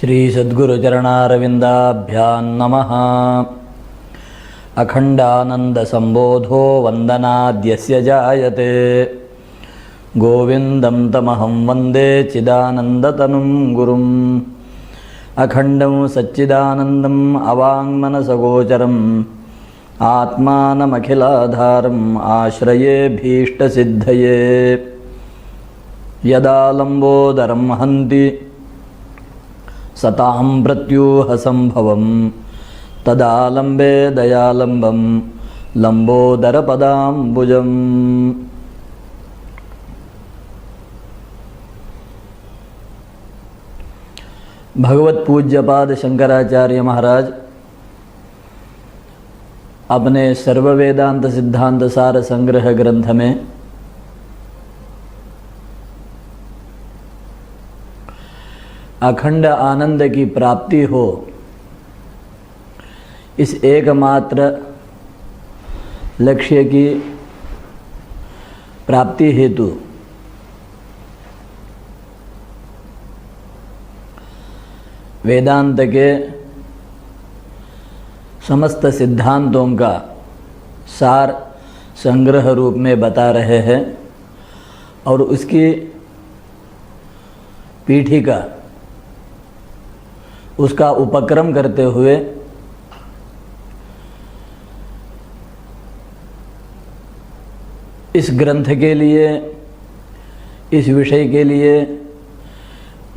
श्री सद्गुरुचरणारविन्दाभ्यां नमः। अखण्डानन्दसम्बोधो वन्दनाद्यस्य जायते गोविन्दं तमहं वन्दे चिदानन्दतनुं गुरुम्। अखण्डं सच्चिदानन्दम् अवाङ्मनसगोचरम् आत्मानमखिलाधारम् आश्रये भीष्टसिद्धये। यदा लम्बोदरं हन्ति सतां प्रत्यूहसम्भवं तदा लम्बे दयालम्बं लम्बोदरपदाम्बुजम्। भगवत पूज्यपाद शंकराचार्य महाराज अपने सर्व वेदांत सिद्धांत सार संग्रह ग्रंथ में अखंड आनंद की प्राप्ति हो इस एकमात्र लक्ष्य की प्राप्ति हेतु वेदांत के समस्त सिद्धांतों का सार संग्रह रूप में बता रहे हैं और उसकी पीठिका उसका उपक्रम करते हुए इस ग्रंथ के लिए, इस विषय के लिए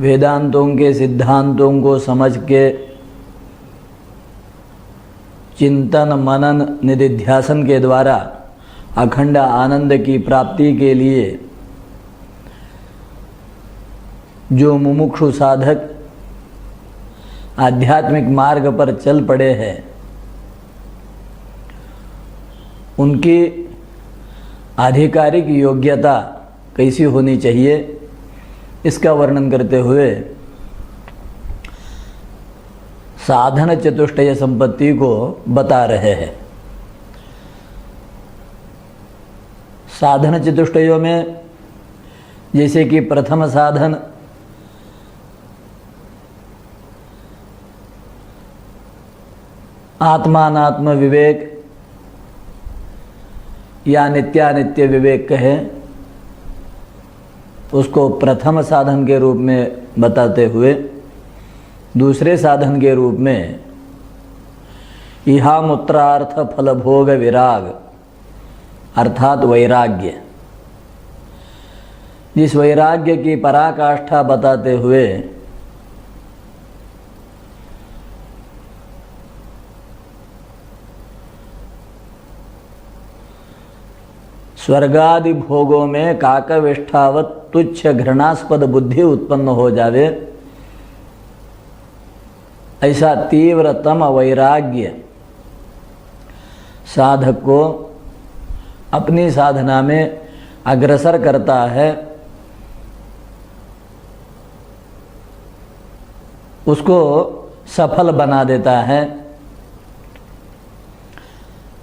वेदांतों के सिद्धांतों को समझ के चिंतन मनन निधिध्यासन के द्वारा अखंड आनंद की प्राप्ति के लिए जो मुमुक्षु साधक आध्यात्मिक मार्ग पर चल पड़े हैं उनकी आधिकारिक योग्यता कैसी होनी चाहिए इसका वर्णन करते हुए साधन चतुष्टय संपत्ति को बता रहे हैं। साधन चतुष्टयों में जैसे कि प्रथम साधन आत्मानात्म विवेक या नित्यानित्य विवेक कहें, उसको प्रथम साधन के रूप में बताते हुए दूसरे साधन के रूप में इहामुत्रार्थ फलभोग विराग अर्थात वैराग्य, जिस वैराग्य की पराकाष्ठा बताते हुए स्वर्गादि भोगों में काकविष्ठावत तुच्छ घृणास्पद बुद्धि उत्पन्न हो जावे, ऐसा तीव्रतम वैराग्य साधक को अपनी साधना में अग्रसर करता है, उसको सफल बना देता है।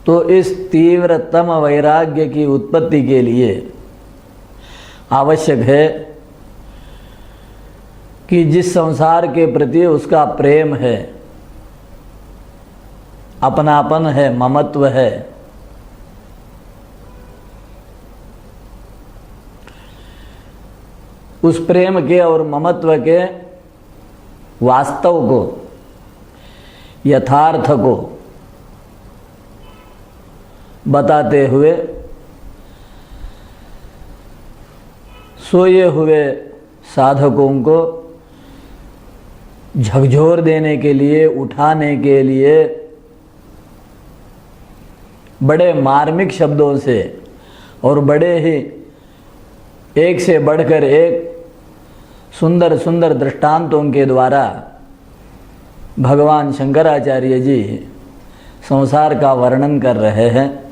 तो इस तीव्रतम वैराग्य की उत्पत्ति के लिए आवश्यक है कि जिस संसार के प्रति उसका प्रेम है, अपनापन है, ममत्व है, उस प्रेम के और ममत्व के वास्तव को, यथार्थ को बताते हुए सोए हुए साधकों को झकझोर देने के लिए, उठाने के लिए बड़े मार्मिक शब्दों से और बड़े ही एक से बढ़कर एक सुंदर सुंदर दृष्टांतों के द्वारा भगवान शंकराचार्य जी संसार का वर्णन कर रहे हैं।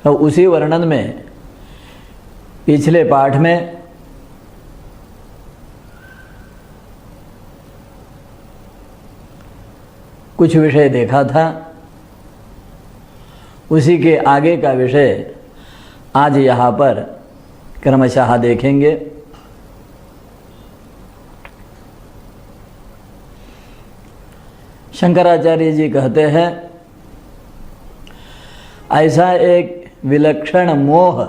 तो उसी वर्णन में पिछले पाठ में कुछ विषय देखा था, उसी के आगे का विषय आज यहाँ पर क्रमशः देखेंगे। शंकराचार्य जी कहते हैं ऐसा एक विलक्षण मोह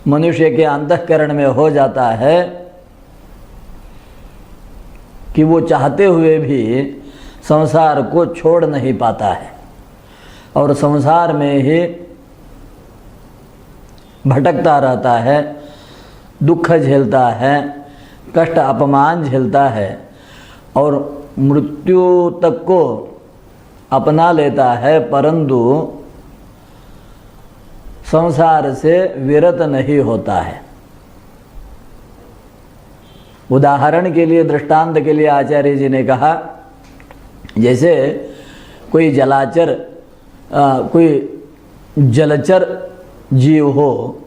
मनुष्य के अंतःकरण में हो जाता है कि वो चाहते हुए भी संसार को छोड़ नहीं पाता है और संसार में ही भटकता रहता है, दुख झेलता है, कष्ट अपमान झेलता है और मृत्यु तक को अपना लेता है, परंतु संसार से विरत नहीं होता है। उदाहरण के लिए, दृष्टांत के लिए आचार्य जी ने कहा, जैसे कोई जलचर जीव हो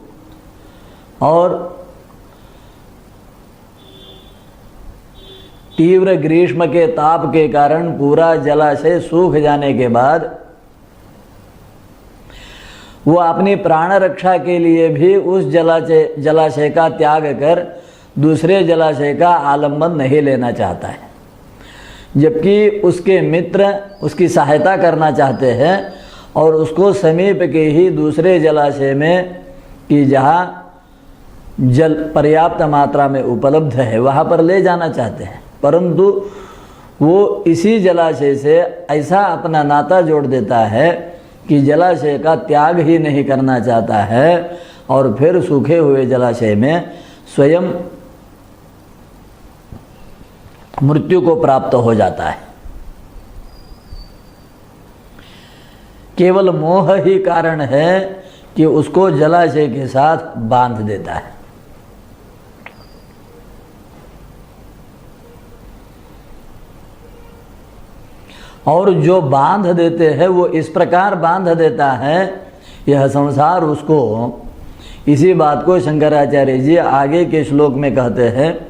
और तीव्र ग्रीष्म के ताप के कारण पूरा जलाशय सूख जाने के बाद वो अपनी प्राण रक्षा के लिए भी उस जलाशय का त्याग कर दूसरे जलाशय का आलंबन नहीं लेना चाहता है, जबकि उसके मित्र उसकी सहायता करना चाहते हैं और उसको समीप के ही दूसरे जलाशय में कि जहाँ जल पर्याप्त मात्रा में उपलब्ध है वहाँ पर ले जाना चाहते हैं, परंतु वो इसी जलाशय से ऐसा अपना नाता जोड़ देता है कि जलाशय का त्याग ही नहीं करना चाहता है और फिर सूखे हुए जलाशय में स्वयं मृत्यु को प्राप्त हो जाता है। केवल मोह ही कारण है कि उसको जलाशय के साथ बांध देता है। और जो बांध देते हैं वो इस प्रकार बांध देता है, यह संसार उसको, इसी बात को शंकराचार्य जी आगे के श्लोक में कहते हैं,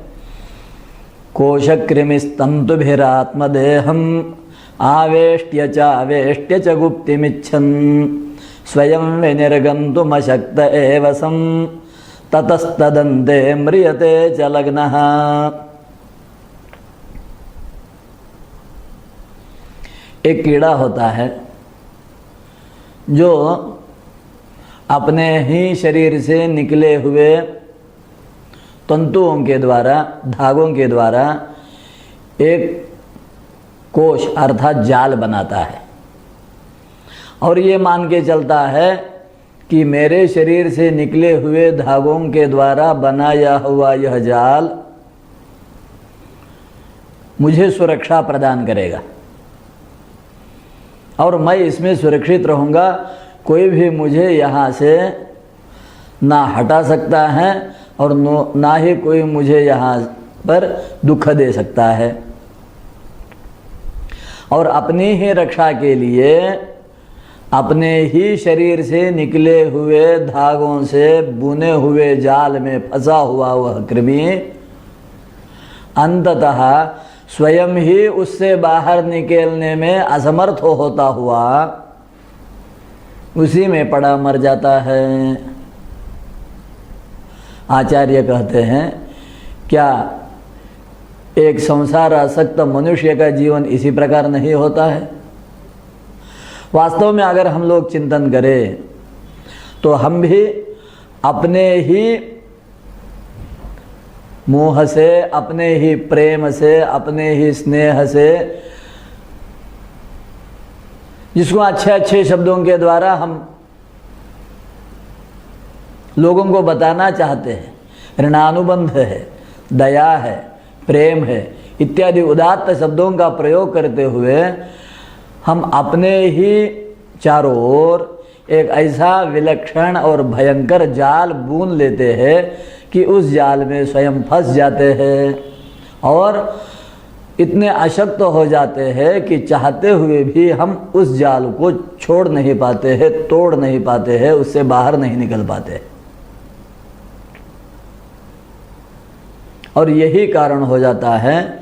कोशकृमिस्तंतुभिरात्मदेहम आवेष्ट्य च गुप्तिमिच्छन् स्वयं विनिर्गन्तुमशक्त एव सं ततस्तदन्ते म्रियते च लग्नः। एक कीड़ा होता है जो अपने ही शरीर से निकले हुए तंतुओं के द्वारा, धागों के द्वारा एक कोश अर्थात जाल बनाता है और ये मान के चलता है कि मेरे शरीर से निकले हुए धागों के द्वारा बनाया हुआ यह जाल मुझे सुरक्षा प्रदान करेगा और मैं इसमें सुरक्षित रहूँगा, कोई भी मुझे यहाँ से ना हटा सकता है और ना ही कोई मुझे यहाँ पर दुख दे सकता है। और अपनी ही रक्षा के लिए अपने ही शरीर से निकले हुए धागों से बुने हुए जाल में फंसा हुआ वह कृमि अंततः स्वयं ही उससे बाहर निकलने में असमर्थ होता हुआ उसी में पड़ा मर जाता है। आचार्य कहते हैं, क्या एक संसार आसक्त मनुष्य का जीवन इसी प्रकार नहीं होता है? वास्तव में अगर हम लोग चिंतन करें तो हम भी अपने ही मोह से, अपने ही प्रेम से, अपने ही स्नेह से, जिसको अच्छे अच्छे शब्दों के द्वारा हम लोगों को बताना चाहते हैं, ऋणानुबंध है, दया है, प्रेम है इत्यादि उदात्त शब्दों का प्रयोग करते हुए हम अपने ही चारों ओर एक ऐसा विलक्षण और भयंकर जाल बुन लेते हैं कि उस जाल में स्वयं फंस जाते हैं और इतने अशक्त हो जाते हैं कि चाहते हुए भी हम उस जाल को छोड़ नहीं पाते हैं, तोड़ नहीं पाते हैं, उससे बाहर नहीं निकल पाते। और यही कारण हो जाता है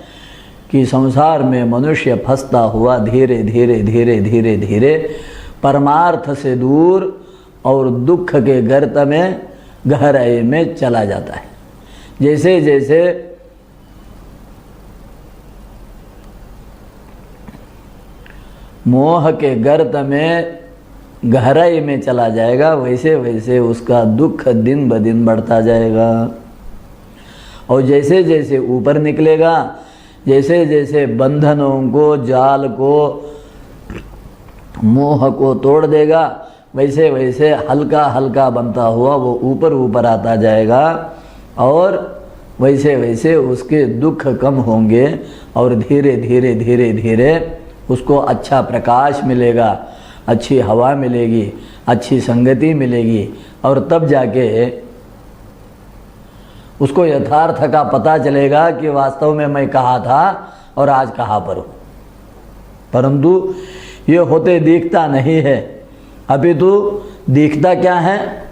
कि संसार में मनुष्य फंसता हुआ धीरे धीरे धीरे धीरे धीरे परमार्थ से दूर और दुख के गर्त में, गहराई में चला जाता है। जैसे जैसे मोह के गर्त में गहराई में चला जाएगा, वैसे वैसे उसका दुख दिन ब दिन बढ़ता जाएगा। और जैसे जैसे ऊपर निकलेगा, जैसे जैसे बंधनों को, जाल को, मोह को तोड़ देगा, वैसे वैसे हल्का हल्का बनता हुआ वो ऊपर ऊपर आता जाएगा। और वैसे वैसे उसके दुख कम होंगे और धीरे धीरे धीरे धीरे उसको अच्छा प्रकाश मिलेगा, अच्छी हवा मिलेगी, अच्छी संगति मिलेगी, और तब जाके उसको यथार्थ का पता चलेगा कि वास्तव में मैं कहाँ था और आज कहाँ पर हूँ। परंतु ये होते दिखता नहीं है। अभी तो दिखता क्या है?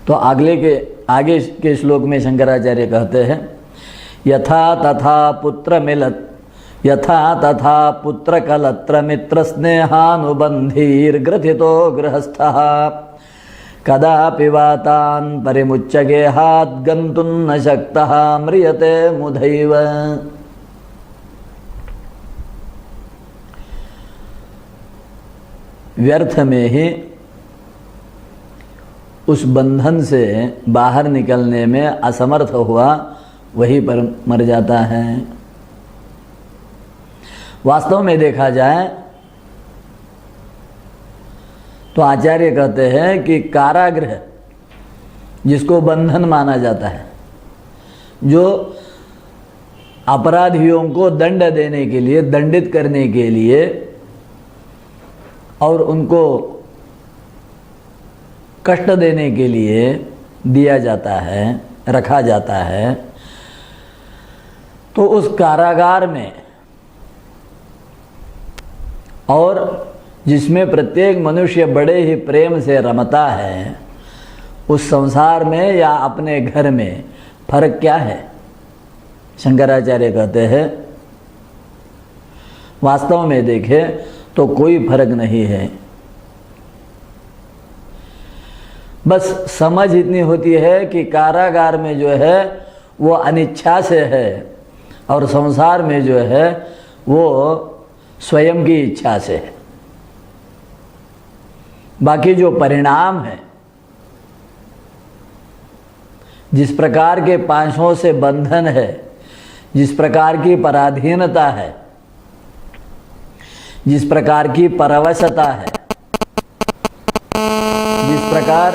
तो आगे के श्लोक में शंकराचार्य कहते हैं, यथा तथा पुत्र कलत्र मित्र स्नेहानुबंधीर्ग्रथितो गृहस्थः कदापि वातान् परिमुच्य गेहात् गन्तुं न शक्तः म्रियते मुधैव। व्यर्थ में ही उस बंधन से बाहर निकलने में असमर्थ हुआ वहीं पर मर जाता है। वास्तव में देखा जाए तो आचार्य कहते हैं कि कारागृह जिसको बंधन माना जाता है, जो अपराधियों को दंड देने के लिए, दंडित करने के लिए और उनको कष्ट देने के लिए दिया जाता है, रखा जाता है, तो उस कारागार में और जिसमें प्रत्येक मनुष्य बड़े ही प्रेम से रमता है, उस संसार में या अपने घर में फर्क क्या है? शंकराचार्य कहते हैं वास्तव में देखें तो कोई फर्क नहीं है। बस समझ इतनी होती है कि कारागार में जो है वो अनिच्छा से है और संसार में जो है वो स्वयं की इच्छा से है। बाकी जो परिणाम है, जिस प्रकार के पांचों से बंधन है, जिस प्रकार की पराधीनता है, जिस प्रकार की परवशता है, जिस प्रकार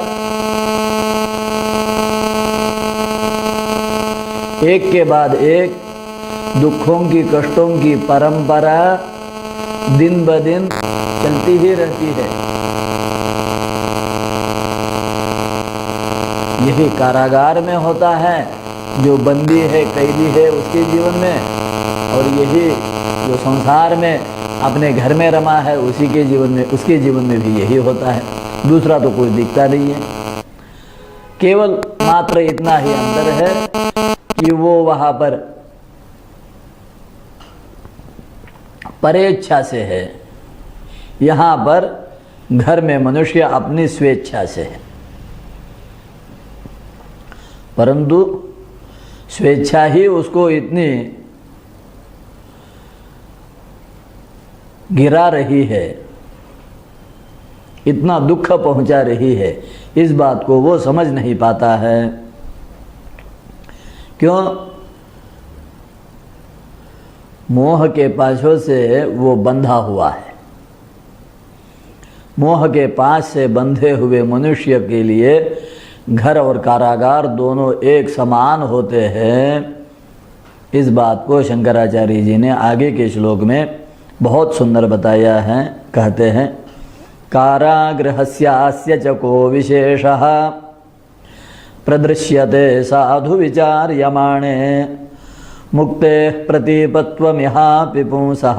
एक के बाद एक दुखों की, कष्टों की परंपरा दिन ब दिन चलती ही रहती है, यही कारागार में होता है। जो बंदी है, कैदी है, उसके जीवन में, और यही जो संसार में अपने घर में रमा है, उसी के जीवन में, उसके जीवन में भी यही होता है। दूसरा तो कुछ दिखता नहीं है। केवल मात्र इतना ही अंतर है कि वो वहां पर परेच्छा से है, यहाँ पर घर में मनुष्य अपनी स्वेच्छा से है। परंतु स्वेच्छा ही उसको इतनी गिरा रही है, इतना दुख पहुंचा रही है, इस बात को वो समझ नहीं पाता है। क्यों? मोह के पाशों से वो बंधा हुआ है। मोह के पाश से बंधे हुए मनुष्य के लिए घर और कारागार दोनों एक समान होते हैं। इस बात को शंकराचार्य जी ने आगे के श्लोक में बहुत सुंदर बताया है। कहते हैं, कारागृहस्यास्य च को विशेषः प्रदृश्यते साधु विचार्यमाणे मुक्तेः प्रतीपत्वमिहापि पुंसः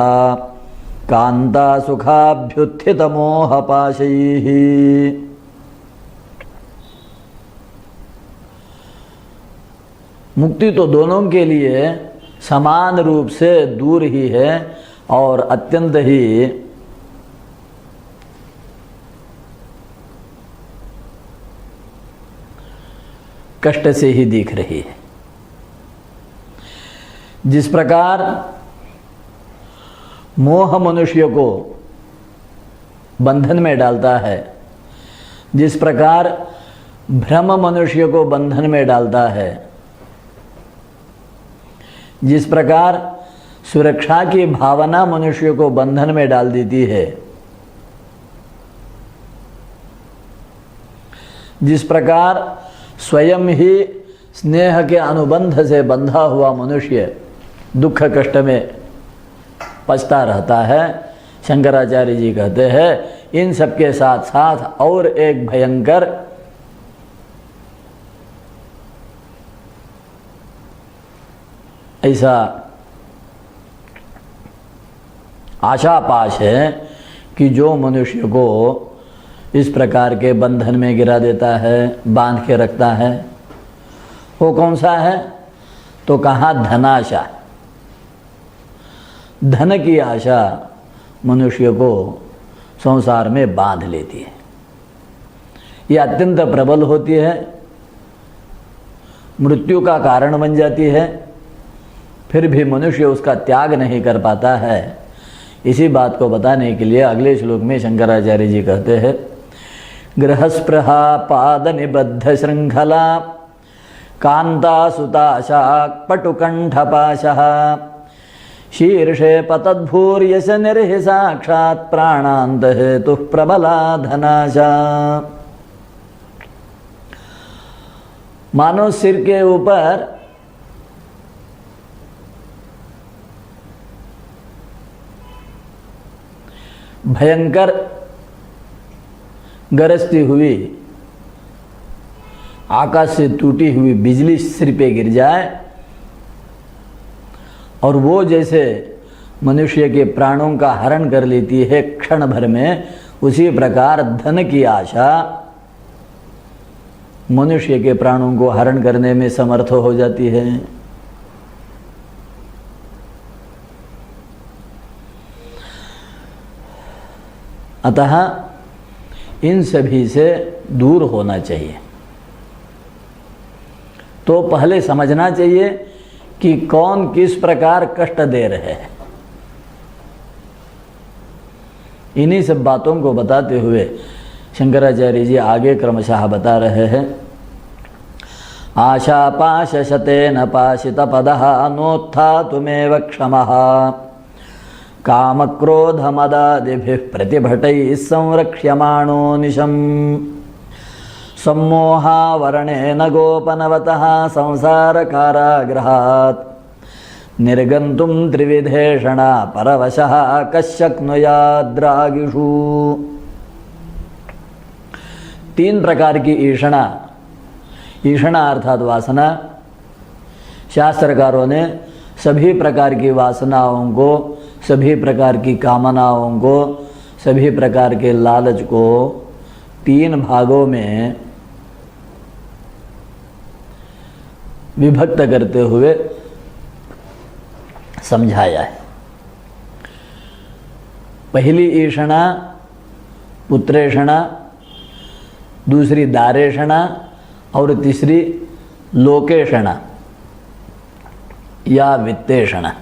कान्ता सुखाभ्युत्थित मोहपाशैः। मुक्ति तो दोनों के लिए समान रूप से दूर ही है और अत्यंत ही कष्ट से ही दिख रही है। जिस प्रकार मोह मनुष्य को बंधन में डालता है, जिस प्रकार भ्रम मनुष्य को बंधन में डालता है, जिस प्रकार सुरक्षा की भावना मनुष्य को बंधन में डाल देती है, जिस प्रकार स्वयं ही स्नेह के अनुबंध से बंधा हुआ मनुष्य दुख कष्ट में पछता रहता है, शंकराचार्य जी कहते हैं इन सबके साथ साथ और एक भयंकर ऐसा आशापाश है कि जो मनुष्य को इस प्रकार के बंधन में गिरा देता है, बांध के रखता है। वो कौन सा है? तो कहा धनाशा। धन की आशा मनुष्य को संसार में बांध लेती है। ये अत्यंत प्रबल होती है, मृत्यु का कारण बन जाती है, फिर भी मनुष्य उसका त्याग नहीं कर पाता है। इसी बात को बताने के लिए अगले श्लोक में शंकराचार्य जी कहते हैं, गृहस्पृहा पाद निबद्ध श्रृंखला कांता सुताशा पटुकंठपाशः शीर्षे पतद्भूर्यश निर्हि साक्षात् प्राणांत हेतु प्रबला धनाशा। मानो सिर के ऊपर भयंकर गरजती हुई आकाश से टूटी हुई बिजली सिर पे गिर जाए और वो जैसे मनुष्य के प्राणों का हरण कर लेती है क्षण भर में, उसी प्रकार धन की आशा मनुष्य के प्राणों को हरण करने में समर्थ हो जाती है। अतः इन सभी से दूर होना चाहिए। तो पहले समझना चाहिए कि कौन किस प्रकार कष्ट दे रहे हैं। इन्हीं सब बातों को बताते हुए शंकराचार्य जी आगे क्रमशः बता रहे हैं, आशा पाश शतेन पाशित पदः नोत्थातुमेव क्षमः काम क्रोध मदादिभिः प्रतिभटैः संरक्ष्यमाणो निशम् सम्मोहावरणेन गोपनवतः संसार कारागृहात् निर्गन्तुं त्रिविधेषणा परवशः कश्शक्नुयाद्रागिषु। तीन प्रकार की ईषणा, ईषणा अर्थात वासना, शास्त्रकारों ने सभी प्रकार की वासनाओं को, सभी प्रकार की कामनाओं को, सभी प्रकार के लालच को तीन भागों में विभक्त करते हुए समझाया है। पहली ईषणा पुत्रेषणा, दूसरी दारेषणा और तीसरी लोकेषणा या वित्तेषणा।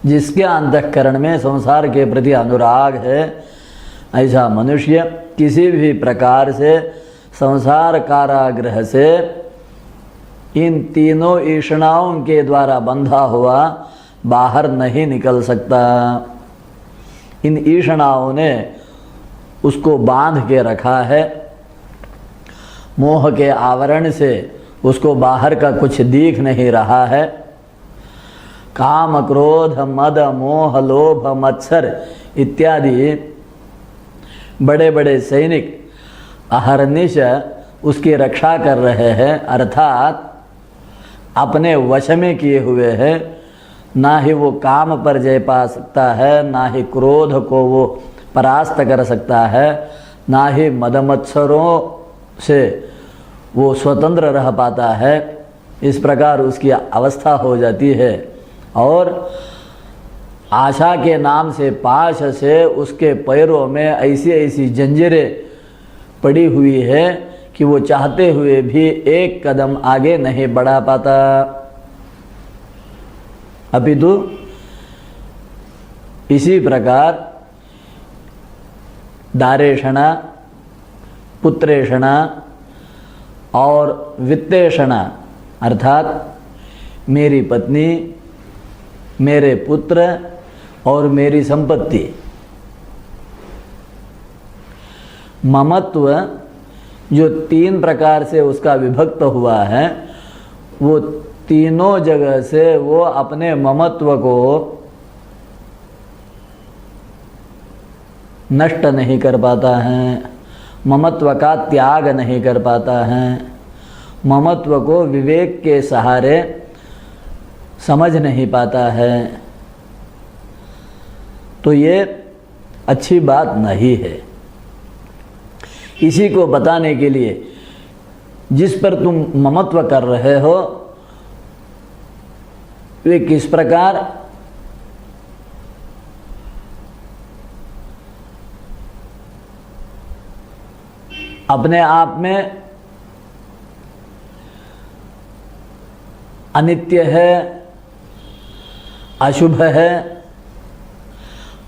जिसके अंतःकरण में संसार के प्रति अनुराग है, ऐसा मनुष्य किसी भी प्रकार से संसार कारागृह से इन तीनों ईषणाओं के द्वारा बंधा हुआ बाहर नहीं निकल सकता। इन ईषणाओं ने उसको बांध के रखा है, मोह के आवरण से उसको बाहर का कुछ दिख नहीं रहा है। काम क्रोध मद मोह लोभ मत्सर इत्यादि बड़े बड़े सैनिक अहरनिश उसकी रक्षा कर रहे हैं, अर्थात अपने वश में किए हुए हैं। ना ही वो काम पर जय पा सकता है, ना ही क्रोध को वो परास्त कर सकता है, ना ही मदमत्सरों से वो स्वतंत्र रह पाता है। इस प्रकार उसकी अवस्था हो जाती है और आशा के नाम से पाश से उसके पैरों में ऐसी ऐसी जंजीरें पड़ी हुई है कि वो चाहते हुए भी एक कदम आगे नहीं बढ़ा पाता। अपितु इसी प्रकार दारेषणा, पुत्रेषणा और वित्तेषणा अर्थात मेरी पत्नी, मेरे पुत्र और मेरी संपत्ति, ममत्व जो तीन प्रकार से उसका विभक्त हुआ है, वो तीनों जगह से वो अपने ममत्व को नष्ट नहीं कर पाता है, ममत्व का त्याग नहीं कर पाता है, ममत्व को विवेक के सहारे समझ नहीं पाता है। तो ये अच्छी बात नहीं है। इसी को बताने के लिए जिस पर तुम ममत्व कर रहे हो वे किस प्रकार अपने आप में अनित्य है, अशुभ है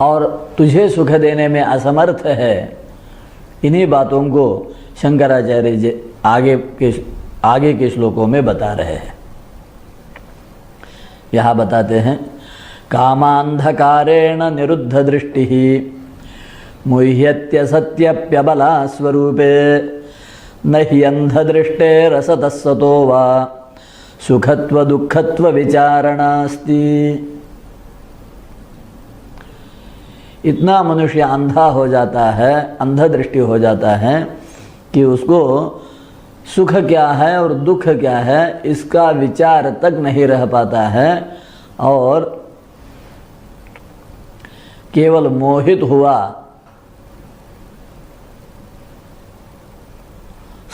और तुझे सुख देने में असमर्थ है, इन्हीं बातों को शंकराचार्य जी आगे के श्लोकों में बता रहे हैं। यहाँ बताते हैं, कामांधकारेण निरुद्ध दृष्टि मुह्यत्य सत्यप्यबला स्वरूपे न हि अंधदृष्टे रसतस्सतो वा सुखत्व दुःखत्व विचारणास्ति। इतना मनुष्य अंधा हो जाता है, अंधदृष्टि हो जाता है कि उसको सुख क्या है और दुख क्या है इसका विचार तक नहीं रह पाता है और केवल मोहित हुआ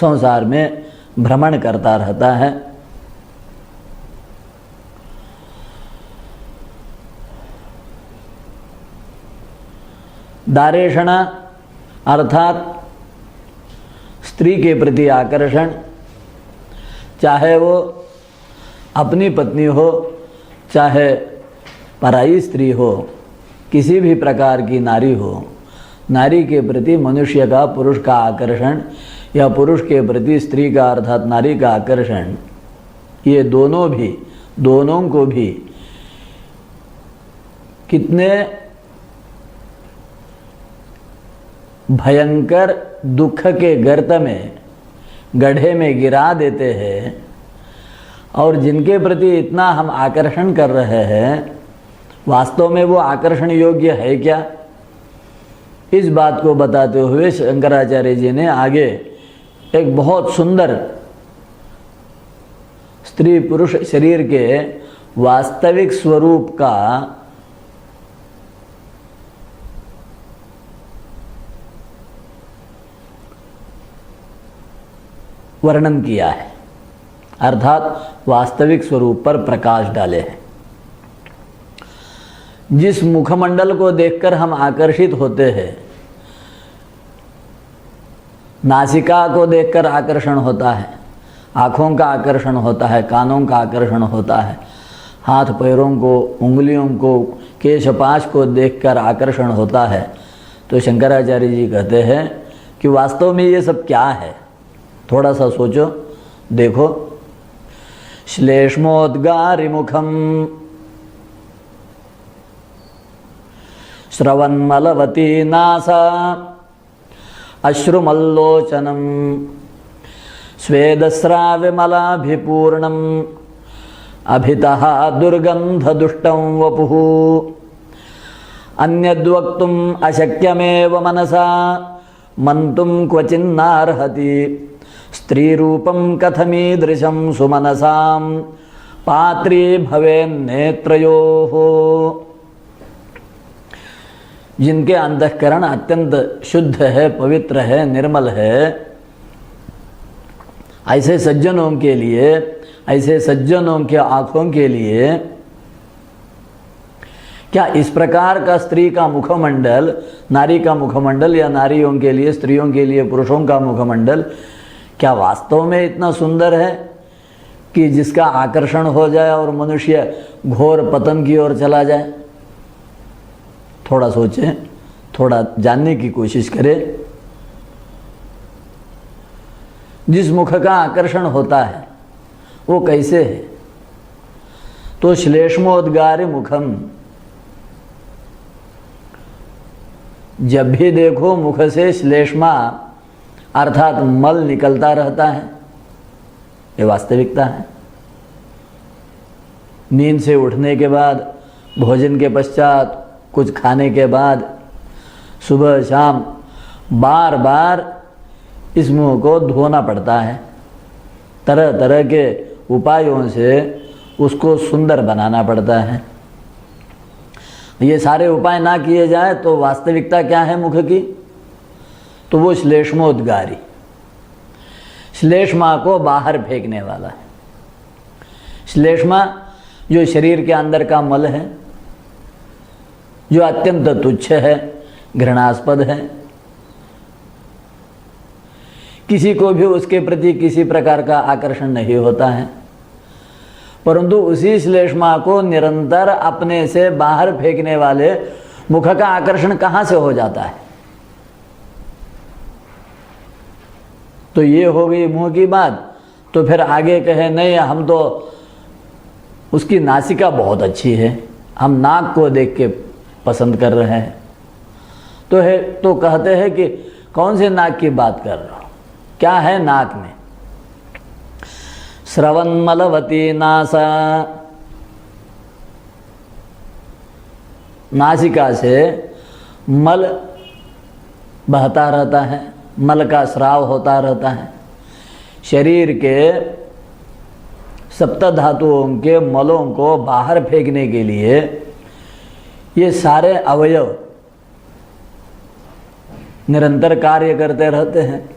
संसार में भ्रमण करता रहता है। दारेषणा अर्थात स्त्री के प्रति आकर्षण, चाहे वो अपनी पत्नी हो चाहे पराई स्त्री हो, किसी भी प्रकार की नारी हो, नारी के प्रति मनुष्य का पुरुष का आकर्षण या पुरुष के प्रति स्त्री का अर्थात नारी का आकर्षण, ये दोनों को भी कितने भयंकर दुख के गर्त में गड्ढे में गिरा देते हैं और जिनके प्रति इतना हम आकर्षण कर रहे हैं, वास्तव में वो आकर्षण योग्य है क्या? इस बात को बताते हुए शंकराचार्य जी ने आगे एक बहुत सुंदर स्त्री पुरुष शरीर के वास्तविक स्वरूप का वर्णन किया है, अर्थात वास्तविक स्वरूप पर प्रकाश डाले हैं। जिस मुखमंडल को देखकर हम आकर्षित होते हैं, नासिका को देखकर आकर्षण होता है, आँखों का आकर्षण होता है, कानों का आकर्षण होता है, हाथ पैरों को, उंगलियों को, केशपाश को देखकर आकर्षण होता है, तो शंकराचार्य जी कहते हैं कि वास्तव में ये सब क्या है? थोड़ा सा सोचो, देखो। श्लेष्मोद्गारिमुखम श्रवन्मलवती नासा अश्रुमल्लोचनम स्वेदस्राविमलाभिपूर्णम अभितः दुर्गन्धदुष्टं वपुः अन्यद्वक्तुम् अशक्यमेव मनसा मंतुं क्वचिन्नार्हति स्त्रीरूपं कथमीदृशं सुमनसां पात्री भवेन्नेत्रयोः। जिनके अंतःकरण अत्यंत शुद्ध है, पवित्र है, निर्मल है, ऐसे सज्जनों के लिए, ऐसे सज्जनों के आँखों के लिए क्या इस प्रकार का स्त्री का मुखमंडल, नारी का मुखमंडल या नारियों के लिए, स्त्रियों के लिए पुरुषों का मुखमंडल क्या वास्तव में इतना सुंदर है? कि जिसका आकर्षण हो जाए और मनुष्य घोर पतन की ओर चला जाए? थोड़ा सोचें, थोड़ा जानने की कोशिश करें। जिस मुख का आकर्षण होता है वो कैसे है? तो श्लेष्मोद्गार मुखम, जब भी देखो मुख से श्लेष्मा अर्थात मल निकलता रहता है, ये वास्तविकता है। नींद से उठने के बाद, भोजन के पश्चात, कुछ खाने के बाद, सुबह शाम बार बार इस मुंह को धोना पड़ता है। तरह तरह के उपायों से उसको सुंदर बनाना पड़ता है। ये सारे उपाय ना किए जाए तो वास्तविकता क्या है मुख की? तो वो श्लेष्मोद्गारी, श्लेष्मा को बाहर फेंकने वाला है। श्लेष्मा जो शरीर के अंदर का मल है, जो अत्यंत तुच्छ है, घृणास्पद है, किसी को भी उसके प्रति किसी प्रकार का आकर्षण नहीं होता है, परंतु उसी श्लेष्मा को निरंतर अपने से बाहर फेंकने वाले मुख का आकर्षण कहाँ से हो जाता है? तो ये हो गई मुंह की बात। तो फिर आगे कहे नहीं, हम तो उसकी नासिका बहुत अच्छी है, हम नाक को देख के पसंद कर रहे हैं। तो कहते हैं कि कौन से नाक की बात कर रहे हो? क्या है नाक में? श्रवन्मलवती नासा, नासिका से मल बहता रहता है, मल का स्राव होता रहता है। शरीर के सप्त धातुओं के मलों को बाहर फेंकने के लिए ये सारे अवयव निरंतर कार्य करते रहते हैं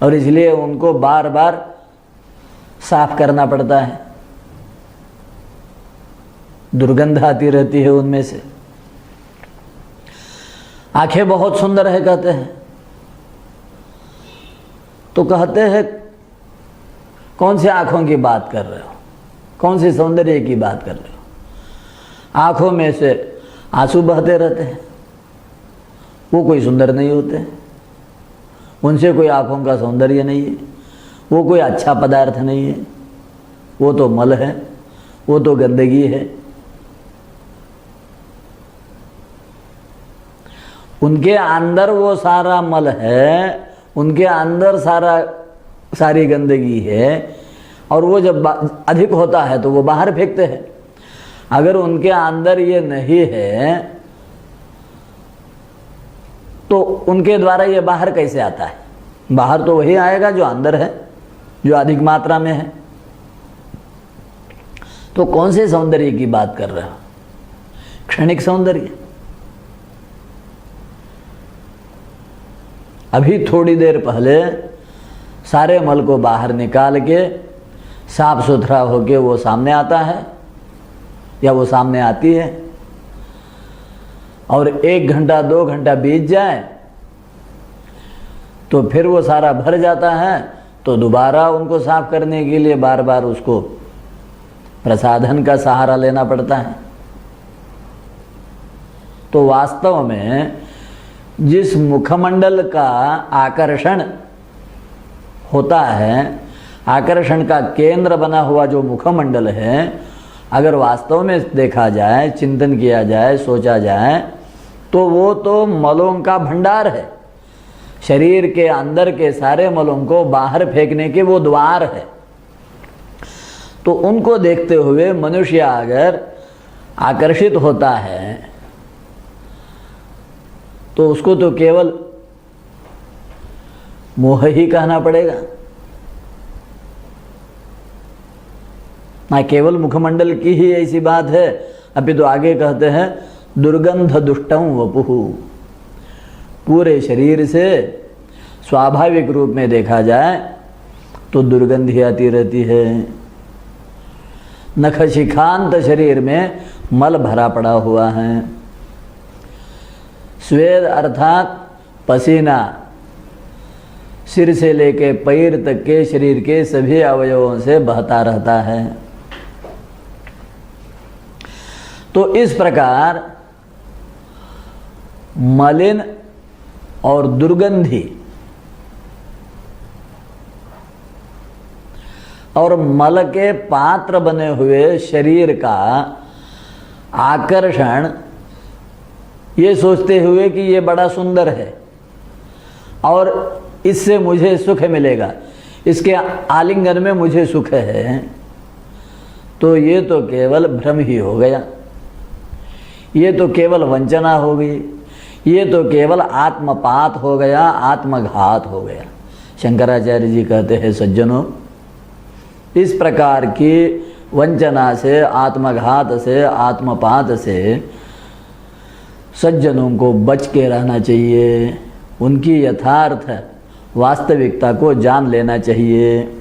और इसलिए उनको बार बार साफ करना पड़ता है। दुर्गंध आती रहती है उनमें से। आंखें बहुत सुंदर है कहते हैं, तो कहते हैं कौन सी आंखों की बात कर रहे हो? कौन सी सौंदर्य की बात कर रहे हो? आंखों में से आंसू बहते रहते हैं, वो कोई सुंदर नहीं होते, उनसे कोई आंखों का सौंदर्य नहीं है, वो कोई अच्छा पदार्थ नहीं है, वो तो मल है, वो तो गंदगी है। उनके अंदर वो सारा मल है, उनके अंदर सारी गंदगी है, और वो जब अधिक होता है तो वो बाहर फेंकते हैं। अगर उनके अंदर ये नहीं है तो उनके द्वारा ये बाहर कैसे आता है? बाहर तो वही आएगा जो अंदर है, जो अधिक मात्रा में है। तो कौन से सौंदर्य की बात कर रहे हो? क्षणिक सौंदर्य। अभी थोड़ी देर पहले सारे मल को बाहर निकाल के साफ सुथरा होके वो सामने आता है या वो सामने आती है, और 1 घंटा 2 घंटा बीत जाए तो फिर वो सारा भर जाता है, तो दोबारा उनको साफ करने के लिए बार बार उसको प्रसाधन का सहारा लेना पड़ता है। तो वास्तव में जिस मुखमंडल का आकर्षण होता है, आकर्षण का केंद्र बना हुआ जो मुखमंडल है, अगर वास्तव में देखा जाए, चिंतन किया जाए, सोचा जाए, तो वो तो मलों का भंडार है। शरीर के अंदर के सारे मलों को बाहर फेंकने के वो द्वार है। तो उनको देखते हुए मनुष्य अगर आकर्षित होता है तो उसको तो केवल मोह ही कहना पड़ेगा, ना केवल मुखमंडल की ही ऐसी बात है। अभी तो आगे कहते हैं दुर्गंध दुष्टं वपुः, पूरे शरीर से स्वाभाविक रूप में देखा जाए तो दुर्गंध आती रहती है। नखशिखांत शरीर में मल भरा पड़ा हुआ है। स्वेद अर्थात पसीना सिर से लेके पैर तक के शरीर के सभी अवयवों से बहता रहता है। तो इस प्रकार मलिन और दुर्गंधी और मल के पात्र बने हुए शरीर का आकर्षण ये सोचते हुए कि ये बड़ा सुंदर है और इससे मुझे सुख मिलेगा, इसके आलिंगन में मुझे सुख है, तो ये तो केवल भ्रम ही हो गया, ये तो केवल वंचना हो गई, ये तो केवल आत्मपात हो गया, आत्मघात हो गया। शंकराचार्य जी कहते हैं सज्जनों, इस प्रकार की वंचना से, आत्मघात से, आत्मपात से सज्जनों को बच के रहना चाहिए, उनकी यथार्थ वास्तविकता को जान लेना चाहिए।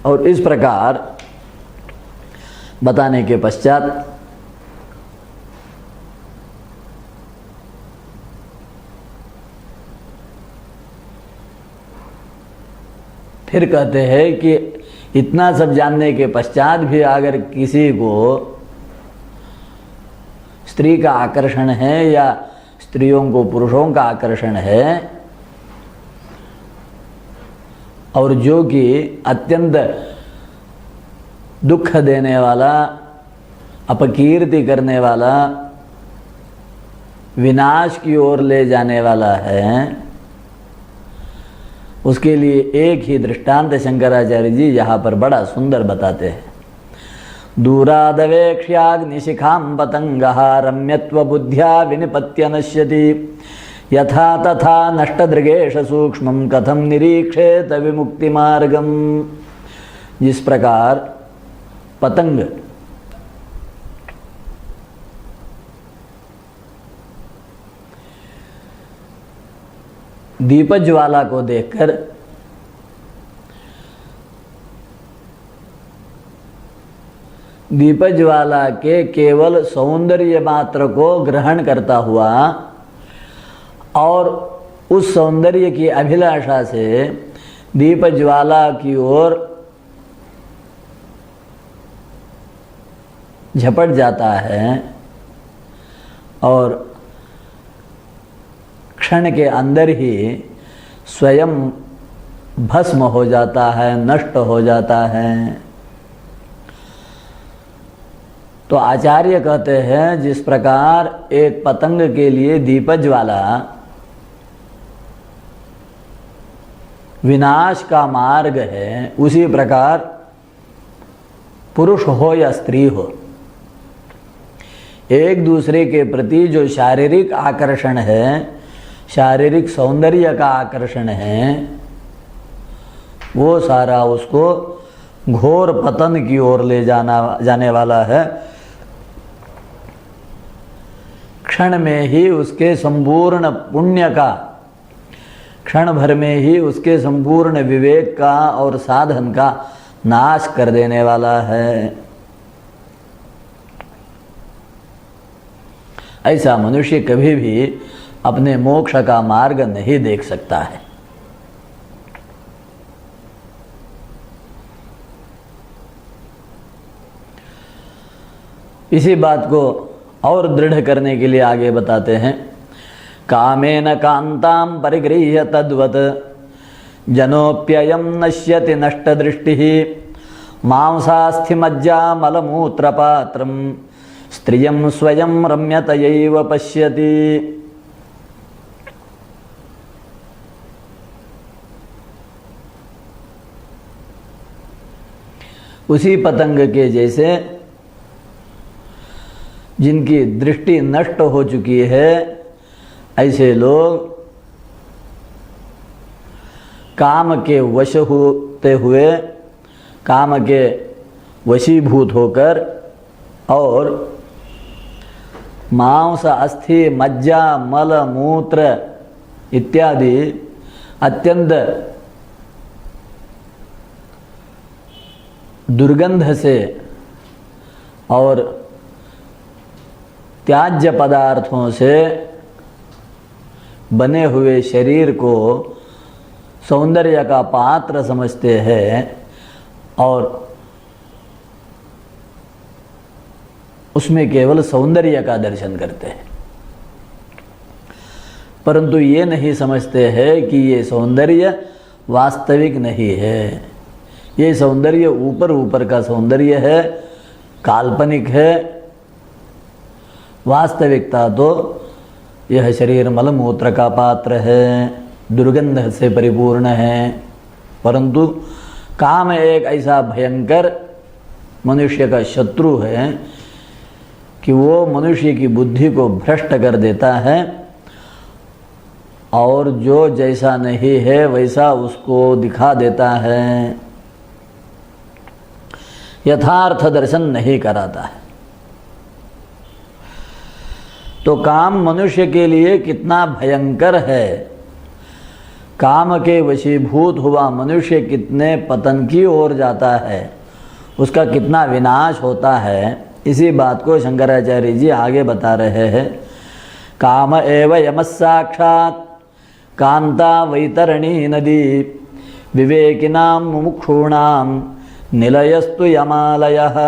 और इस प्रकार बताने के पश्चात फिर कहते हैं कि इतना सब जानने के पश्चात भी अगर किसी को स्त्री का आकर्षण है या स्त्रियों को पुरुषों का आकर्षण है और जो कि अत्यंत दुख देने वाला, अपकीर्ति करने वाला, विनाश की ओर ले जाने वाला है, उसके लिए एक ही दृष्टांत शंकराचार्य जी यहाँ पर बड़ा सुंदर बताते हैं। दूरादवेक्ष्याग्निशिखां पतंगः रम्यत्व बुद्ध्या विनिपत्य नश्यति यथा तथा नष्टदृगेश सूक्ष्मं कथम निरीक्षेत विमुक्ति मार्गम। जिस प्रकार पतंग दीपज्वाला को देखकर दीपज्वाला के केवल सौंदर्य मात्र को ग्रहण करता हुआ और उस सौंदर्य की अभिलाषा से दीपज्वाला की ओर झपट जाता है और क्षण के अंदर ही स्वयं भस्म हो जाता है, नष्ट हो जाता है। तो आचार्य कहते हैं जिस प्रकार एक पतंग के लिए दीपज्वाला विनाश का मार्ग है, उसी प्रकार पुरुष हो या स्त्री हो, एक दूसरे के प्रति जो शारीरिक आकर्षण है, शारीरिक सौंदर्य का आकर्षण है, वो सारा उसको घोर पतन की ओर ले जाने वाला है। क्षण में ही उसके संपूर्ण पुण्य का, क्षण भर में ही उसके संपूर्ण विवेक का और साधन का नाश कर देने वाला है। ऐसा मनुष्य कभी भी अपने मोक्ष का मार्ग नहीं देख सकता है। इसी बात को और दृढ़ करने के लिए आगे बताते हैं, कामेन कांतां परिगृह्य तद्वत् जनोप्ययं नश्यति नष्टदृष्टिः मांसास्थिमज्जा मलमूत्रपात्रं स्त्रियं स्वयं रम्यतयैव पश्यति। उसी पतंग के जैसे जिनकी दृष्टि नष्ट हो चुकी है, ऐसे लोग काम के वश होते हुए, काम के वशीभूत होकर और मांस, अस्थि, मज्जा, मल, मूत्र इत्यादि अत्यंत दुर्गंध से और त्याज्य पदार्थों से बने हुए शरीर को सौंदर्य का पात्र समझते हैं और उसमें केवल सौंदर्य का दर्शन करते हैं, परंतु ये नहीं समझते हैं कि ये सौंदर्य वास्तविक नहीं है। ये सौंदर्य ऊपर ऊपर का सौंदर्य है, काल्पनिक है। वास्तविकता तो यह शरीर मलमूत्र का पात्र है, दुर्गंध से परिपूर्ण है। परंतु काम एक ऐसा भयंकर मनुष्य का शत्रु है कि वो मनुष्य की बुद्धि को भ्रष्ट कर देता है और जो जैसा नहीं है वैसा उसको दिखा देता है, यथार्थ दर्शन नहीं कराता है। तो काम मनुष्य के लिए कितना भयंकर है, काम के वशीभूत हुआ मनुष्य कितने पतन की ओर जाता है, उसका कितना विनाश होता है, इसी बात को शंकराचार्य जी आगे बता रहे हैं। काम एव यमः साक्षात् कांता वैतरणी नदी विवेकिनां मुमुक्षूणां निलयस्तु यमालयः।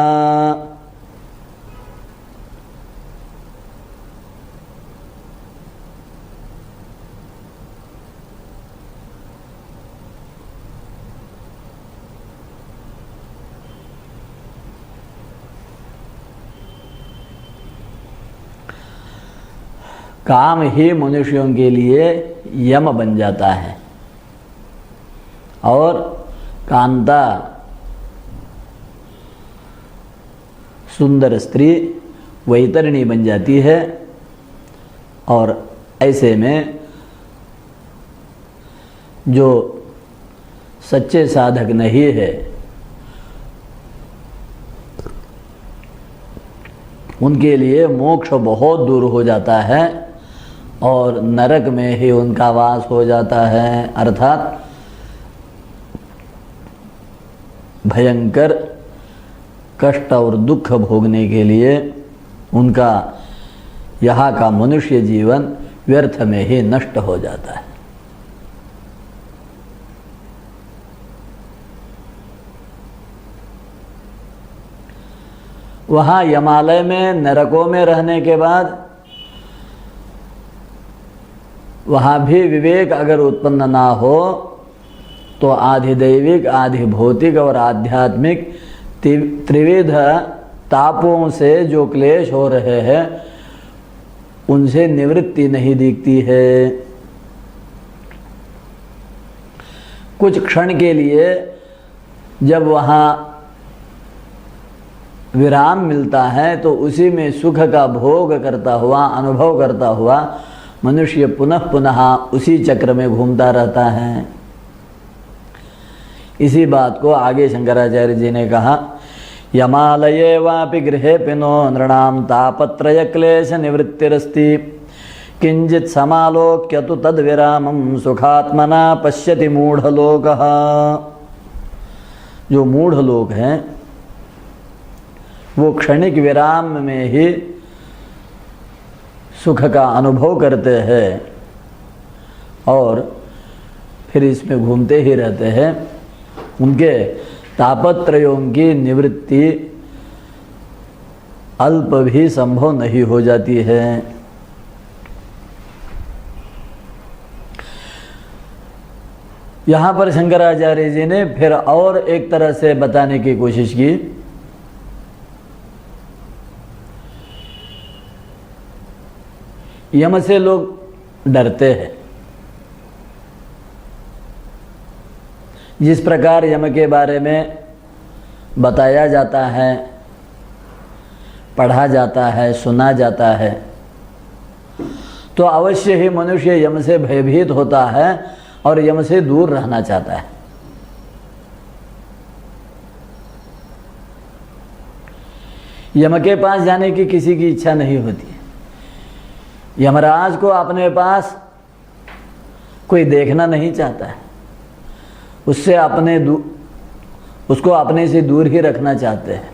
काम ही मनुष्यों के लिए यम बन जाता है और कांता सुंदर स्त्री वैतरणी बन जाती है। और ऐसे में जो सच्चे साधक नहीं है उनके लिए मोक्ष बहुत दूर हो जाता है और नरक में ही उनका वास हो जाता है, अर्थात भयंकर कष्ट और दुख भोगने के लिए उनका यहाँ का मनुष्य जीवन व्यर्थ में ही नष्ट हो जाता है। वहाँ यमालय में नरकों में रहने के बाद वहाँ भी विवेक अगर उत्पन्न ना हो तो आधिदैविक, आधिभौतिक और आध्यात्मिक त्रिविध तापों से जो क्लेश हो रहे हैं उनसे निवृत्ति नहीं दिखती है। कुछ क्षण के लिए जब वहाँ विराम मिलता है तो उसी में सुख का भोग करता हुआ, अनुभव करता हुआ मनुष्य पुनः पुनः उसी चक्र में घूमता रहता है। इसी बात को आगे शंकराचार्य जी ने कहा, यमालये वापि गृहे पिनो नृणां तापत्रय क्लेश निवृत्तिरस्ति किंचित समालोक्य तु तद्विरामं सुखात्मना पश्यति मूढ़लोकः। जो मूढ़ लोग हैं वो क्षणिक विराम में ही सुख का अनुभव करते हैं और फिर इसमें घूमते ही रहते हैं। उनके तापत्रयों की निवृत्ति अल्प भी संभव नहीं हो जाती है। यहाँ पर शंकराचार्य जी ने फिर और एक तरह से बताने की कोशिश की। यम से लोग डरते हैं। जिस प्रकार यम के बारे में बताया जाता है, पढ़ा जाता है, सुना जाता है, तो अवश्य ही मनुष्य यम से भयभीत होता है और यम से दूर रहना चाहता है। यम के पास जाने की किसी की इच्छा नहीं होती। यमराज को अपने पास कोई देखना नहीं चाहता है, उससे उसको अपने से दूर ही रखना चाहते हैं।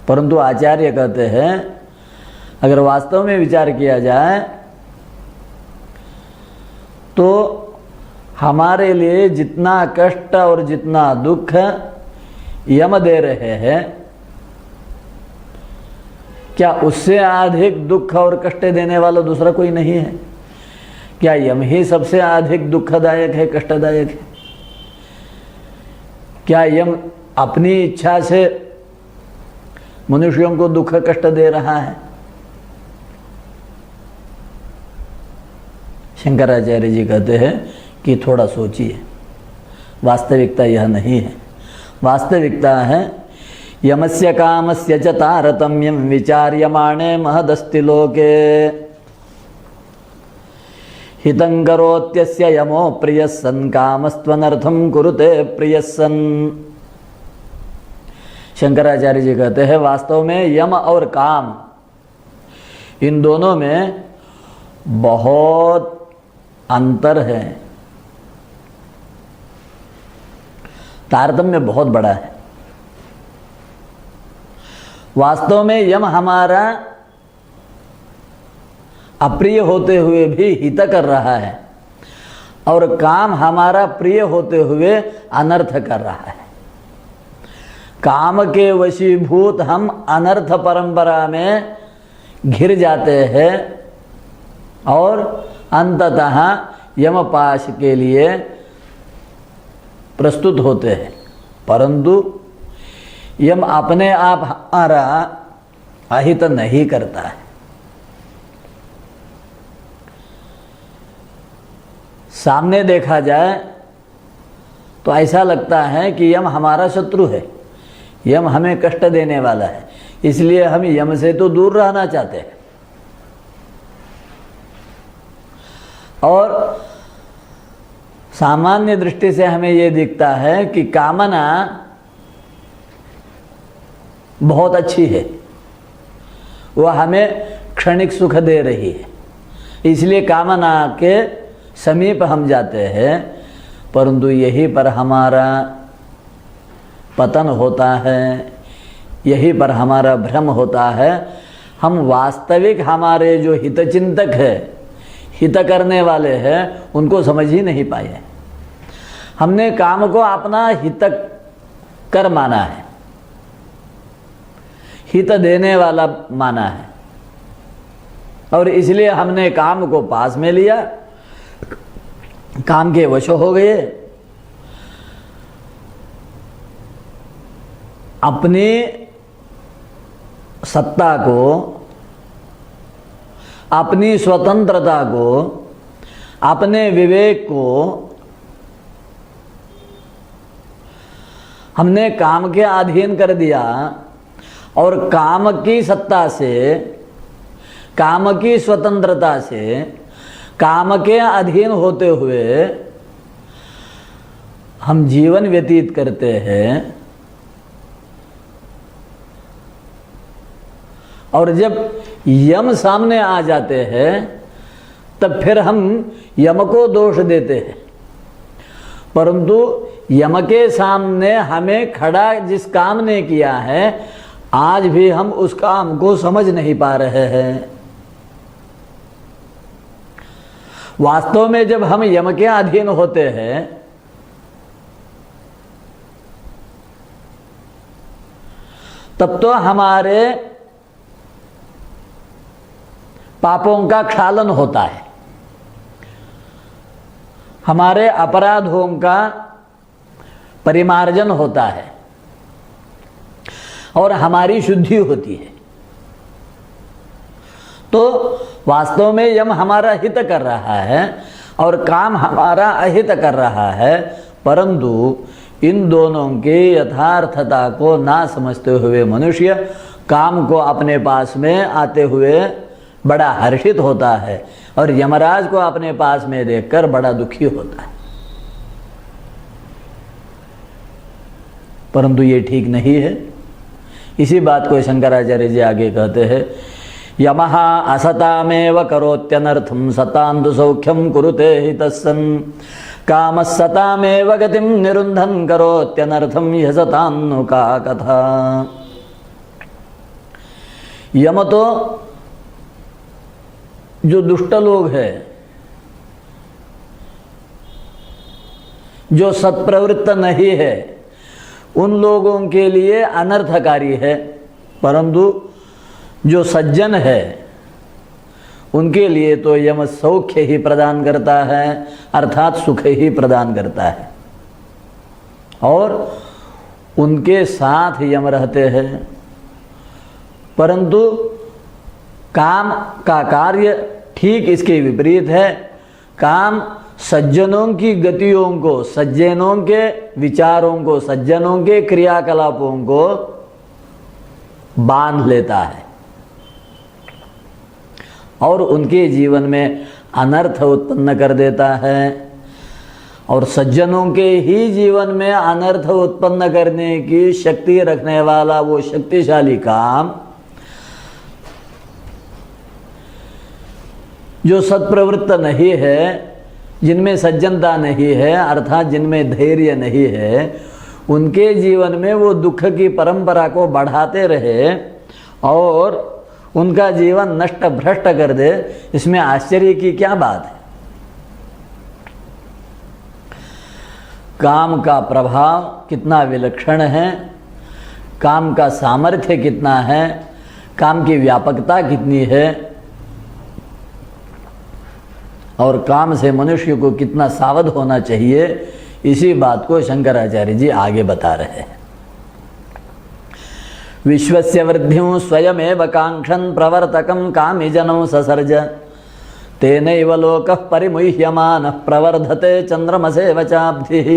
परंतु आचार्य कहते हैं अगर वास्तव में विचार किया जाए तो हमारे लिए जितना कष्ट और जितना दुख यम दे रहे हैं, क्या उससे अधिक दुख और कष्ट देने वाला दूसरा कोई नहीं है? क्या यम ही सबसे अधिक दुखदायक है, कष्टदायक है? क्या यम अपनी इच्छा से मनुष्यों को दुख कष्ट दे रहा है? शंकराचार्य जी कहते हैं कि थोड़ा सोचिए, वास्तविकता यह नहीं है। वास्तविकता है यमस्य कामस्य च तारतम्यं विचार्यमाणे महदस्ति लोके हितं करोत्यस्य यमो प्रियः सन् कामस्त्वनर्थं कुरुते प्रियः सन्। शंकराचार्य जी कहते हैं वास्तव में यम और काम, इन दोनों में बहुत अंतर है, तारतम्य बहुत बड़ा है। वास्तव में यम हमारा अप्रिय होते हुए भी हित कर रहा है और काम हमारा प्रिय होते हुए अनर्थ कर रहा है। काम के वशीभूत हम अनर्थ परंपरा में घिर जाते हैं और अंततः यमपाश के लिए प्रस्तुत होते हैं, परंतु यम अपने आप हमारा अहित नहीं करता है। सामने देखा जाए तो ऐसा लगता है कि यम हमारा शत्रु है, यम हमें कष्ट देने वाला है, इसलिए हम यम से तो दूर रहना चाहते हैं। और सामान्य दृष्टि से हमें यह दिखता है कि कामना बहुत अच्छी है, वह हमें क्षणिक सुख दे रही है, इसलिए कामना के समीप हम जाते हैं, परंतु यहीं पर हमारा पतन होता है, यहीं पर हमारा भ्रम होता है। हम वास्तविक हमारे जो हितचिंतक है, हित करने वाले हैं, उनको समझ ही नहीं पाए। हमने काम को अपना हित कर माना है, हित देने वाला माना है, और इसलिए हमने काम को पास में लिया, काम के वश हो गए, अपनी सत्ता को, अपनी स्वतंत्रता को, अपने विवेक को हमने काम के अधीन कर दिया और काम की सत्ता से, काम की स्वतंत्रता से, काम के अधीन होते हुए हम जीवन व्यतीत करते हैं। और जब यम सामने आ जाते हैं तब फिर हम यम को दोष देते हैं, परंतु यम के सामने हमें खड़ा जिस काम ने किया है, आज भी हम उस काम को समझ नहीं पा रहे हैं। वास्तव में जब हम यम के अधीन होते हैं तब तो हमारे पापों का क्षालन होता है, हमारे अपराधों का परिमार्जन होता है और हमारी शुद्धि होती है। तो वास्तव में यम हमारा हित कर रहा है और काम हमारा अहित कर रहा है, परंतु इन दोनों के यथार्थता को ना समझते हुए मनुष्य काम को अपने पास में आते हुए बड़ा हर्षित होता है और यमराज को अपने पास में देखकर बड़ा दुखी होता है। परंतु ये ठीक नहीं है। इसी बात को शंकराचार्य जी आगे कहते हैं, यमः असतामेव करोत्यनर्थं सतान्तु सौख्यं कुरुते हितस्सन् कामः सतामेव गतिं निरुन्धन् करोत्यनर्थं ह्यसतान्नु का कथा। यम तो जो दुष्ट लोग हैं जो सत्प्रवृत्त नहीं है उन लोगों के लिए अनर्थकारी है, परंतु जो सज्जन है उनके लिए तो यम सौख्य ही प्रदान करता है, अर्थात सुख ही प्रदान करता है। और उनके साथ यम रहते हैं। परंतु काम का कार्य ठीक इसके विपरीत है। काम सज्जनों की गतियों को, सज्जनों के विचारों को, सज्जनों के क्रियाकलापों को बांध लेता है और उनके जीवन में अनर्थ उत्पन्न कर देता है। और सज्जनों के ही जीवन में अनर्थ उत्पन्न करने की शक्ति रखने वाला वो शक्तिशाली काम जो सत्प्रवृत्त नहीं है, जिनमें सज्जनता नहीं है, अर्थात जिनमें धैर्य नहीं है, उनके जीवन में वो दुख की परंपरा को बढ़ाते रहे और उनका जीवन नष्ट भ्रष्ट कर दे, इसमें आश्चर्य की क्या बात है। काम का प्रभाव कितना विलक्षण है, काम का सामर्थ्य कितना है, काम की व्यापकता कितनी है और काम से मनुष्य को कितना सावध होना चाहिए, इसी बात को शंकराचार्य जी आगे बता रहे हैं। विश्वस्य वृद्धिं स्वयमेव कांक्षन् प्रवर्तकं कामिजनं ससर्ज तेनैव लोकः परिमुह्यमानः प्रवर्धते चंद्रमसेव चाब्धिः।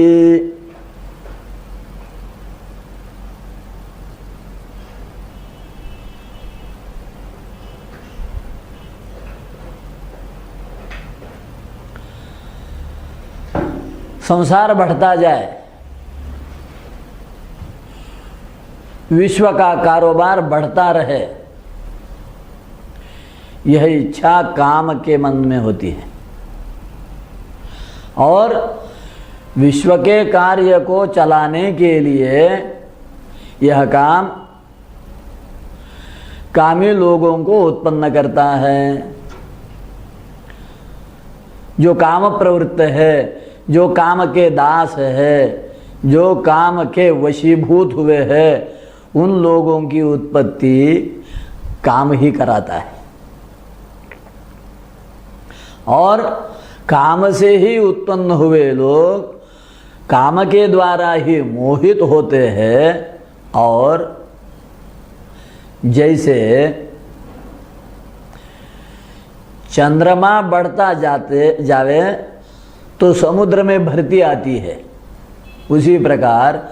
संसार बढ़ता जाए, विश्व का कारोबार बढ़ता रहे, यह इच्छा काम के मन में होती है। और विश्व के कार्य को चलाने के लिए यह काम कामी लोगों को उत्पन्न करता है। जो काम प्रवृत्त है, जो काम के दास है, जो काम के वशीभूत हुए हैं, उन लोगों की उत्पत्ति काम ही कराता है। और काम से ही उत्पन्न हुए लोग काम के द्वारा ही मोहित होते हैं। और जैसे चंद्रमा बढ़ता जावे तो समुद्र में भरती आती है, उसी प्रकार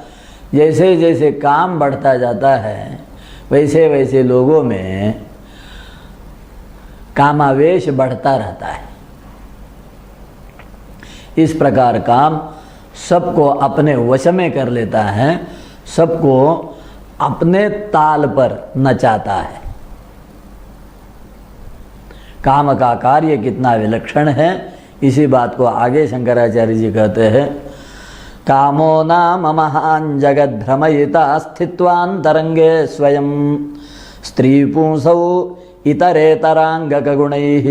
जैसे जैसे काम बढ़ता जाता है वैसे वैसे लोगों में कामावेश बढ़ता रहता है। इस प्रकार काम सबको अपने वश में कर लेता है, सबको अपने ताल पर नचाता है। काम का कार्य कितना विलक्षण है, इसी बात को आगे शंकराचार्य जी कहते हैं। कामो नाम महान् जगद्भ्रमयिता स्थित्वान्तरंगे स्वयं स्त्रीपुंसौ इतरेतरांगकगुणैः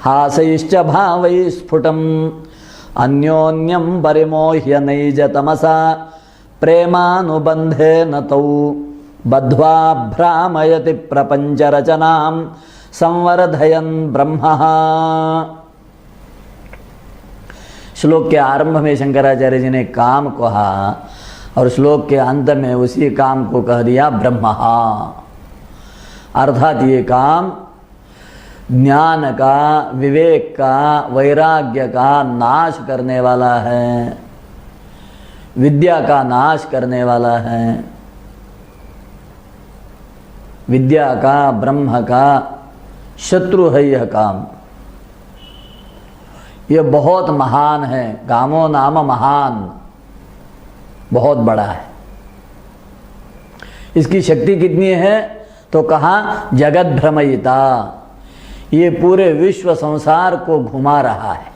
हासैश्च भावैः स्फुटम् अन्योन्यं परिमोह्य नैजतमसा प्रेमानुबन्धेन तौ बद्ध्वा भ्रामयति प्रपञ्चरचनां संवर्धयन् ब्रह्मः। श्लोक के आरंभ में शंकराचार्य जी ने काम कहा और श्लोक के अंत में उसी काम को कह दिया ब्रह्मः। अर्थात ये काम ज्ञान का, विवेक का, वैराग्य का नाश करने वाला है, विद्या का नाश करने वाला है। विद्या का, ब्रह्म का शत्रु है यह काम। यह बहुत महान है। कामो नाम महान, बहुत बड़ा है। इसकी शक्ति कितनी है तो कहा जगत भ्रमयिता, ये पूरे विश्व संसार को घुमा रहा है।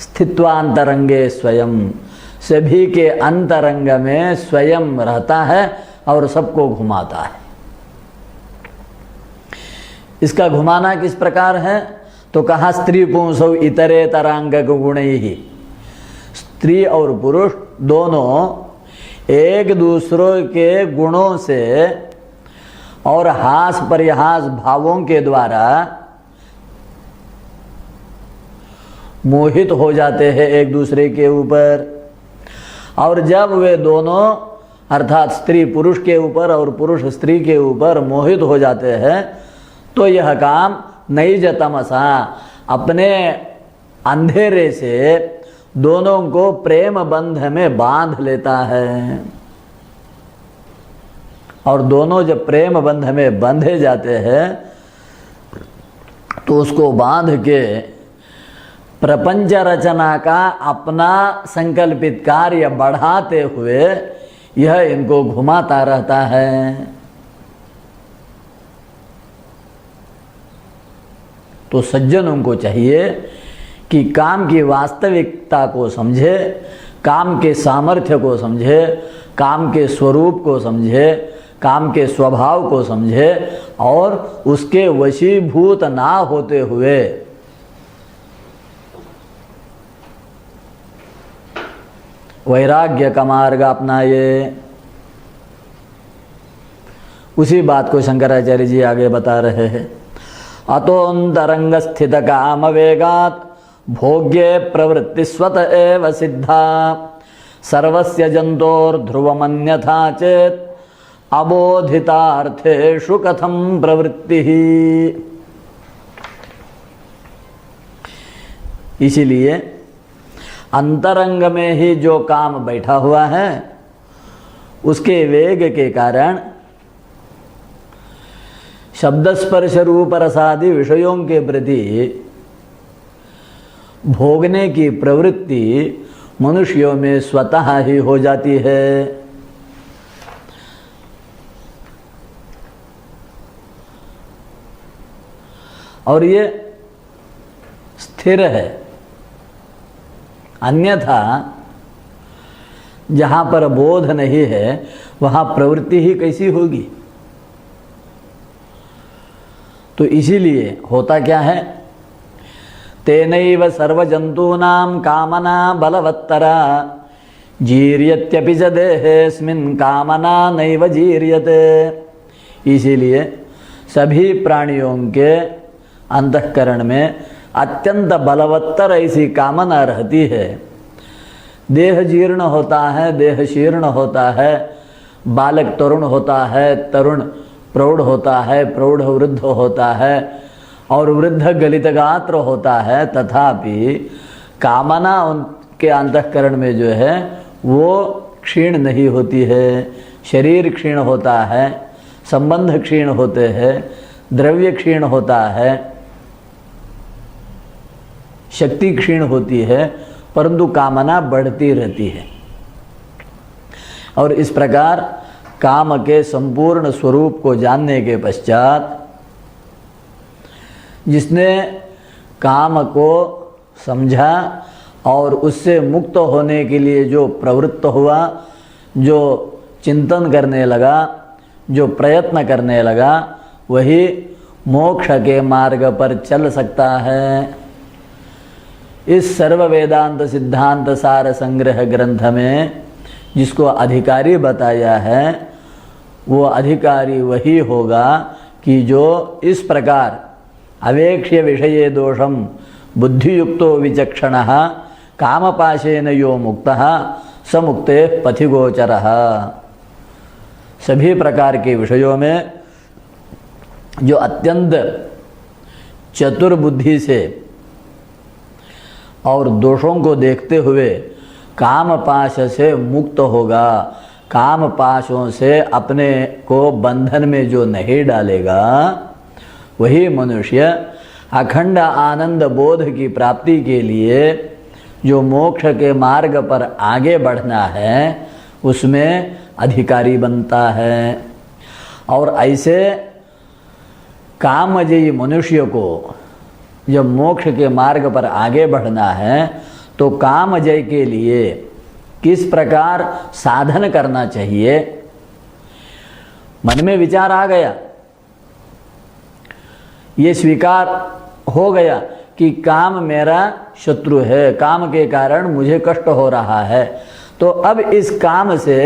स्थित्वांतरंगे स्वयं, सभी के अंतरंग में स्वयं रहता है और सबको घुमाता है। इसका घुमाना किस प्रकार है तो कहा स्त्री पुंसौ इतरे तरांग गुण ही, स्त्री और पुरुष दोनों एक दूसरे के गुणों से और हास परिहास भावों के द्वारा मोहित हो जाते हैं एक दूसरे के ऊपर। और जब वे दोनों अर्थात स्त्री पुरुष के ऊपर और पुरुष स्त्री के ऊपर मोहित हो जाते हैं तो यह काम नैज तमसा अपने अंधेरे से दोनों को प्रेम बंध में बांध लेता है। और दोनों जब प्रेम बंध में बंधे जाते हैं तो उसको बांध के प्रपंच रचना का अपना संकल्पित कार्य बढ़ाते हुए यह इनको घुमाता रहता है। तो सज्जनों को चाहिए कि काम की वास्तविकता को समझे, काम के सामर्थ्य को समझे, काम के स्वरूप को समझे, काम के स्वभाव को समझे और उसके वशीभूत ना होते हुए वैराग्य का मार्ग अपनाए। उसी बात को शंकराचार्य जी आगे बता रहे हैं। अतोन्तरंग स्थित काम वेगात भोग्ये प्रवृत्ति स्वत एव सिद्धा सर्वस्य जंतोर ध्रुवमन्यथा चेत अबोधितार्थेषु कथम प्रवृत्ति। इसीलिए अंतरंग में ही जो काम बैठा हुआ है उसके वेग के कारण शब्द स्पर्श रूप रसादि विषयों के प्रति भोगने की प्रवृत्ति मनुष्यों में स्वतः ही हो जाती है। और ये स्थिर है, अन्यथा जहाँ पर बोध नहीं है वहाँ प्रवृत्ति ही कैसी होगी। तो इसीलिए होता क्या है, तेनैव सर्वजंतूनां कामना बलवत्तरा जीर्यत्यपि च देहेऽस्मिन् कामना नैव जीर्यते। इसीलिए सभी प्राणियों के अंतःकरण में अत्यंत बलवत्तर ऐसी कामना रहती है। देह जीर्ण होता है, देह शीर्ण होता है, बालक तरुण होता है, तरुण प्रौढ़ होता है, प्रौढ़ वृद्ध होता है और वृद्ध गलित गात्र होता है, तथापि कामना उनके अंतःकरण में जो है वो क्षीण नहीं होती है। शरीर क्षीण होता है, संबंध क्षीण होते हैं, द्रव्य क्षीण होता है, शक्ति क्षीण होती है, परंतु कामना बढ़ती रहती है। और इस प्रकार काम के संपूर्ण स्वरूप को जानने के पश्चात जिसने काम को समझा और उससे मुक्त होने के लिए जो प्रवृत्त हुआ, जो चिंतन करने लगा, जो प्रयत्न करने लगा, वही मोक्ष के मार्ग पर चल सकता है। इस सर्व वेदांत सिद्धांत सार संग्रह ग्रंथ में जिसको अधिकारी बताया है वो अधिकारी वही होगा कि जो इस प्रकार अवेक्ष्य विषये दोषम बुद्धियुक्तो विचक्षणः कामपाशेन यो मुक्तः स मुक्तेः पथिगोचरः। सभी प्रकार के विषयों में जो अत्यंत चतुर बुद्धि से और दोषों को देखते हुए काम पाश से मुक्त होगा, काम पाशों से अपने को बंधन में जो नहीं डालेगा, वही मनुष्य अखंड आनंद बोध की प्राप्ति के लिए जो मोक्ष के मार्ग पर आगे बढ़ना है उसमें अधिकारी बनता है। और ऐसे कामजयी मनुष्य को जब मोक्ष के मार्ग पर आगे बढ़ना है तो कामजय के लिए किस प्रकार साधन करना चाहिए। मन में विचार आ गया, ये स्वीकार हो गया कि काम मेरा शत्रु है, काम के कारण मुझे कष्ट हो रहा है, तो अब इस काम से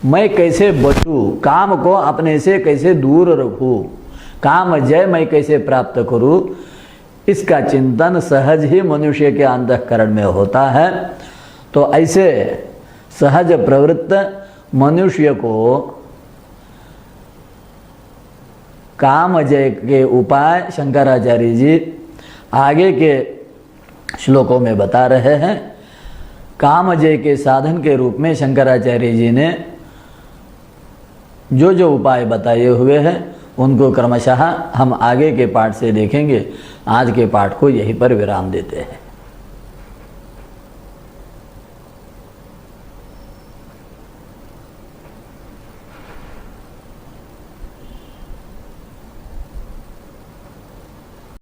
मैं कैसे बचूं, काम को अपने से कैसे दूर रखूं, काम जय मैं कैसे प्राप्त करूं, इसका चिंतन सहज ही मनुष्य के अंतःकरण में होता है। तो ऐसे सहज प्रवृत्त मनुष्य को काम जय के उपाय शंकराचार्य जी आगे के श्लोकों में बता रहे हैं। काम जय के साधन के रूप में शंकराचार्य जी ने जो जो उपाय बताए हुए हैं उनको क्रमशः हम आगे के पाठ से देखेंगे। आज के पाठ को यहीं पर विराम देते हैं।